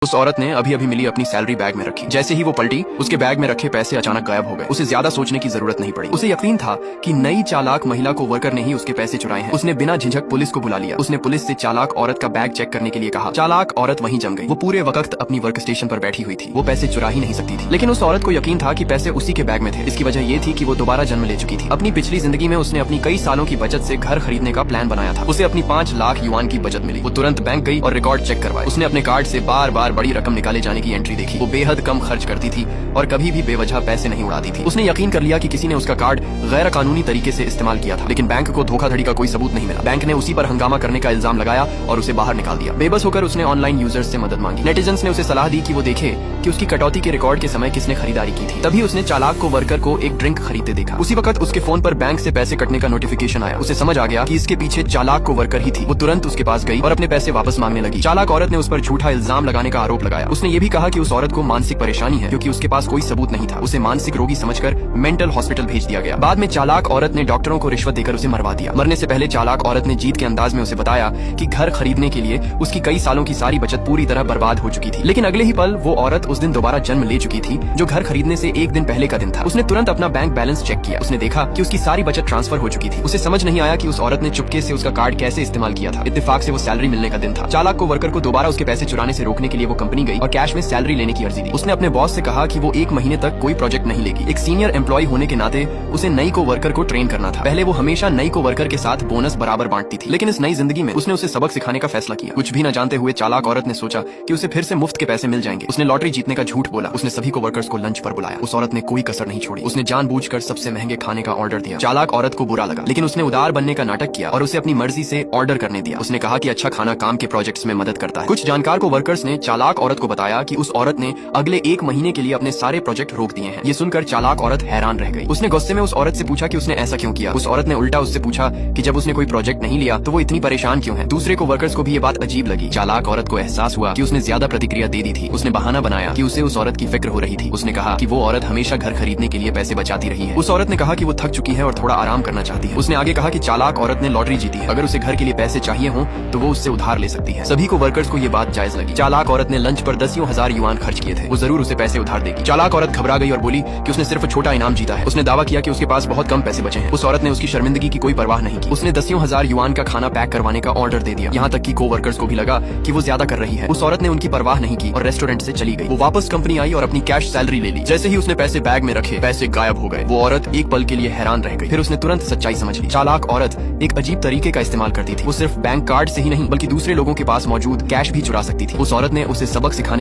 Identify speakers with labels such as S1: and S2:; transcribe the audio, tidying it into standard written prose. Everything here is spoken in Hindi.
S1: उस औरत ने अभी अभी मिली अपनी सैलरी बैग में रखी। जैसे ही वो पलटी, उसके बैग में रखे पैसे अचानक गायब हो गए। उसे ज्यादा सोचने की जरूरत नहीं पड़ी। उसे यकीन था कि नई चालाक महिला को वर्कर ने ही उसके पैसे चुराए हैं। उसने बिना झिझक पुलिस को बुला लिया। उसने पुलिस से चालाक औरत का बैग चेक करने के लिए कहा। चालाक औरत वहीं जम गई। वो पूरे वक्त अपनी वर्क स्टेशन पर बैठी हुई थी। वो पैसे चुरा ही नहीं सकती थी, लेकिन उस औरत को यकीन था कि पैसे उसी के बैग में थे। इसकी वजह ये थी कि वो दोबारा जन्म ले चुकी थी। अपनी पिछली जिंदगी में उसने अपनी कई सालों की बचत से घर खरीदने का प्लान बनाया था। उसे अपनी 5 लाख युआन की बचत मिली। वो तुरंत बैंक गई और रिकॉर्ड चेक करवाए। उसने अपने कार्ड से बार बार बड़ी रकम निकाले जाने की एंट्री देखी। वो बेहद कम खर्च करती थी और कभी भी बेवजह पैसे नहीं उड़ाती थी। उसने यकीन कर लिया कि किसी ने उसका कार्ड गैर कानूनी तरीके से इस्तेमाल किया था, लेकिन बैंक को धोखाधड़ी का कोई सबूत नहीं मिला। बैंक ने उसी पर हंगामा करने का इल्जाम लगाया और उसे बाहर निकाल दिया। बेबस होकर उसने ऑनलाइन यूजर्स से मदद मांगी। नेटिजन्स ने उसे सलाह दी कि वो देखे कि उसकी कटौती के रिकॉर्ड के समय किसने खरीदारी की थी। तभी उसने चालाक को वर्कर को एक ड्रिंक खरीदते देखा। उसी वक्त उसके फोन पर बैंक से पैसे कटने का नोटिफिकेशन आया। उसे समझ आ गया कि इसके पीछे चालाक को वर्कर ही थी। वो तुरंत उसके पास गई और अपने पैसे वापस मांगने लगी। चालाक औरत ने उस पर झूठा इल्जाम लगाने का आरोप लगाया। उसने ये भी कहा कि उस औरत को मानसिक परेशानी है, क्योंकि उसके पास कोई सबूत नहीं था। उसे मानसिक रोगी समझकर मेंटल हॉस्पिटल भेज दिया गया। बाद में चालाक औरत ने डॉक्टरों को रिश्वत देकर उसे मरवा दिया। मरने से पहले चालाक औरत ने जीत के अंदाज में उसे बताया कि घर खरीदने के लिए उसकी कई सालों की सारी बचत पूरी तरह बर्बाद हो चुकी थी। लेकिन अगले ही पल वो औरत उस दिन दोबारा जन्म ले चुकी थी, जो घर खरीदने से एक दिन पहले का दिन था। उसने तुरंत अपना बैंक बैलेंस चेक किया। उसने देखा कि उसकी सारी बचत ट्रांसफर हो चुकी थी। उसे समझ नहीं आया कि उस औरत ने चुपके से उसका कार्ड कैसे इस्तेमाल किया था। इत्तेफाक से वो सैलरी मिलने का दिन था। चालाक को वर्कर को दोबारा उसके पैसे चुराने से रोकने के लिए वो कंपनी गई और कैश में सैलरी लेने की अर्जी दी। उसने अपने बॉस से कहा कि वो 1 महीने तक कोई प्रोजेक्ट नहीं लेगी। एक सीनियर एम्प्लॉय होने के नाते उसे नई को वर्कर को ट्रेन करना था। पहले वो हमेशा नई को वर्कर के साथ बोनस बराबर बांटती थी, लेकिन इस नई जिंदगी में उसने उसे सबक सिखाने का फैसला किया। कुछ भी न जानते हुए चालाक औरत ने सोचा कि उसे फिर से मुफ्त के पैसे मिल जाएंगे। उसने लॉटरी जीतने का झूठ बोला। उसने सभी को वर्कर्स को लंच पर बुलाया। उस औरत ने कोई कसर नहीं छोड़ी। उसने जानबूझकर सबसे महंगे खाने का ऑर्डर दिया। चालाक औरत को बुरा लगा, लेकिन उसने उदार बनने का नाटक किया और उसे अपनी मर्जी से ऑर्डर करने दिया। उसने कहा कि अच्छा खाना काम के प्रोजेक्ट्स में मदद करता है। कुछ जानकार को वर्कर्स ने चालाक औरत को बताया कि उस औरत ने अगले 1 महीने के लिए अपने सारे प्रोजेक्ट रोक दिए हैं। ये सुनकर चालाक औरत हैरान रह गई। उसने गुस्से में उस औरत से पूछा कि उसने ऐसा क्यों किया। उस औरत ने उल्टा उससे पूछा कि जब उसने कोई प्रोजेक्ट नहीं लिया तो वो इतनी परेशान क्यों है। दूसरे को वर्कर्स को भी ये बात अजीब लगी। चालाक औरत को एहसास हुआ कि उसने ज्यादा प्रतिक्रिया दे दी थी। उसने बहाना बनाया कि उसे उस औरत की फिक्र हो रही थी। उसने कहा कि वो औरत हमेशा घर खरीदने के लिए पैसे बचाती रही है। उस औरत ने कहा कि वो थक चुकी है और थोड़ा आराम करना चाहती है। उसने आगे कहा कि चालाक औरत ने लॉटरी जीती है। अगर उसे घर के लिए पैसे चाहिए हो तो वो उससे उधार ले सकती है। सभी को वर्कर्स को ये बात जायज लगी। चालाक औरत ने लंच पर 10,000 युआन खर्च किए थे। वो जरूर उसे पैसे उधार देगी। चालाक औरत घबरा गई और बोली कि उसने सिर्फ छोटा इनाम जीता है। उसने दावा किया कि उसके पास बहुत कम पैसे बचे हैं। उस औरत ने उसकी शर्मिंदगी की कोई परवाह नहीं की। उसने 10,000 युआन का खाना पैक करवाने का ऑर्डर दे दिया। यहाँ तक कि को-वर्कर्स को भी लगा कि वो ज्यादा कर रही है। उस औरत ने उनकी परवाह नहीं की और रेस्टोरेंट से चली गई। वो वापस कंपनी आई और अपनी कैश सैलरी ले ली। जैसे ही उसने पैसे बैग में रखे, पैसे गायब हो गए। वो औरत एक पल के लिए हैरान रह गई। फिर उसने तुरंत सच्चाई समझ ली। चालाक औरत एक अजीब तरीके का इस्तेमाल करती थी। वो सिर्फ बैंक कार्ड से ही नहीं बल्कि दूसरे लोगों के पास मौजूद कैश भी चुरा सकती थी। उस औरत ने उसे सबक सिखाने